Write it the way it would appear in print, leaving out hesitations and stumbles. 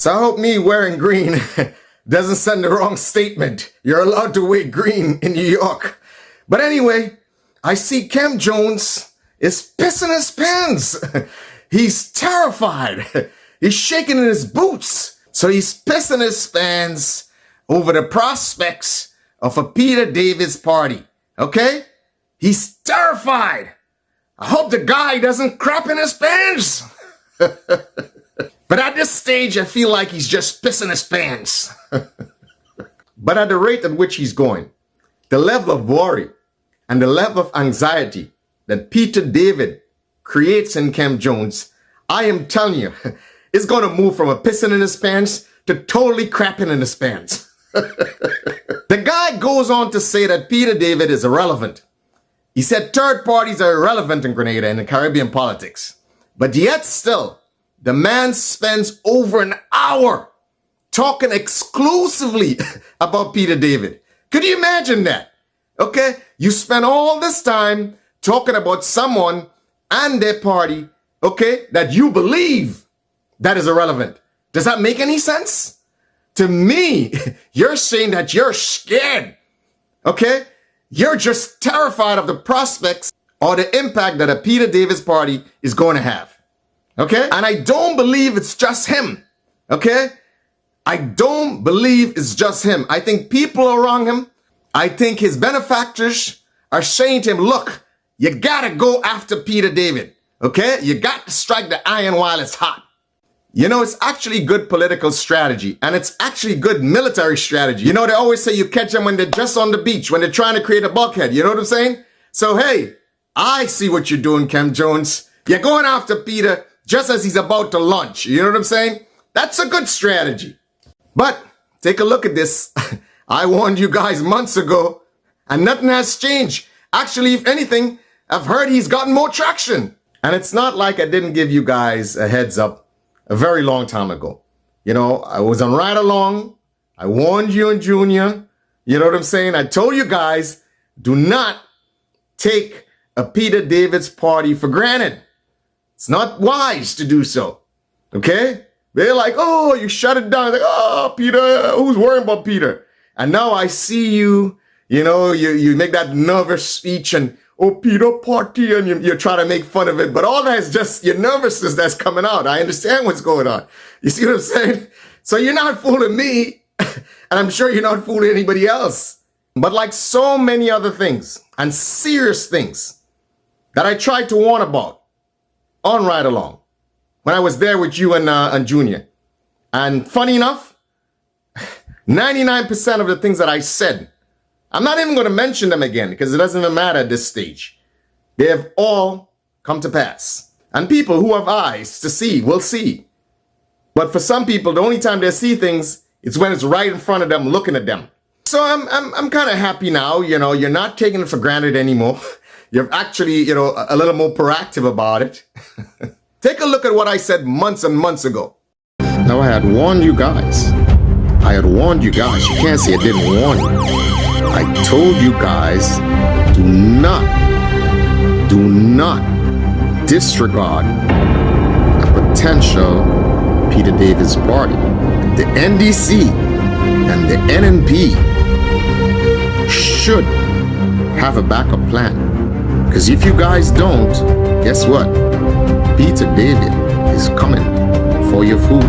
So I hope me wearing green doesn't send the wrong statement. You're allowed to wear green in New York. But anyway, I see Kem Jones is pissing his pants. He's terrified. He's shaking in his boots. So he's pissing his pants over the prospects of a Peter David's party. Okay? He's terrified. I hope the guy doesn't crap in his pants. But at this stage, I feel like he's just pissing his pants. But at the rate at which he's going, the level of worry and the level of anxiety that Peter David creates in Kem Jones, I am telling you, it's going to move from a pissing in his pants to totally crapping in his pants. The guy goes on to say that Peter David is irrelevant. He said third parties are irrelevant in Grenada and in Caribbean politics. But yet still, the man spends over an hour talking exclusively about Peter David. Could you imagine that? Okay? You spend all this time talking about someone and their party, okay, that you believe that is irrelevant. Does that make any sense? To me, you're saying that you're scared, okay? You're just terrified of the prospects or the impact that a Peter David's party is going to have, okay? And I don't believe it's just him, okay? I don't believe it's just him. I think people around him, I think his benefactors are saying to him, look, you gotta go after Peter David, okay? You got to strike the iron while it's hot. You know, it's actually good political strategy, and it's actually good military strategy. You know, they always say you catch them when they're just on the beach, when they're trying to create a bulkhead. You know what I'm saying? So, hey, I see what you're doing, Kem Jones. You're going after Peter just as he's about to launch. You know what I'm saying? That's a good strategy. But take a look at this. I warned you guys months ago, and nothing has changed. Actually, if anything, I've heard he's gotten more traction. And it's not like I didn't give you guys a heads up a very long time ago. You know, I was on Ride Along. I warned you and Junior. You know what I'm saying? I told you guys, do not take a Peter David's party for granted. It's not wise to do so. Okay? They're like, oh, you shut it down. Like, oh, Peter, who's worrying about Peter? And now I see you, you know, you make that nervous speech and, oh, Peter party, and you're trying to make fun of it. But all that is just your nervousness that's coming out. I understand what's going on. You see what I'm saying? So you're not fooling me, and I'm sure you're not fooling anybody else. But like so many other things, and serious things, that I tried to warn about on Ride Along, when I was there with you and Junior. And funny enough, 99% of the things that I said, I'm not even going to mention them again because it doesn't even matter at this stage. They have all come to pass. And people who have eyes to see will see. But for some people, the only time they see things is when it's right in front of them, looking at them. So I'm kind of happy now. You know, you're not taking it for granted anymore. You're actually, you know, a little more proactive about it. Take a look at what I said months and months ago. Now, I had warned you guys. You can't say I didn't warn you. I told you guys, do not disregard a potential Peter David's party. The NDC and the NNP should have a backup plan. Because if you guys don't, guess what? Peter David is coming for your food.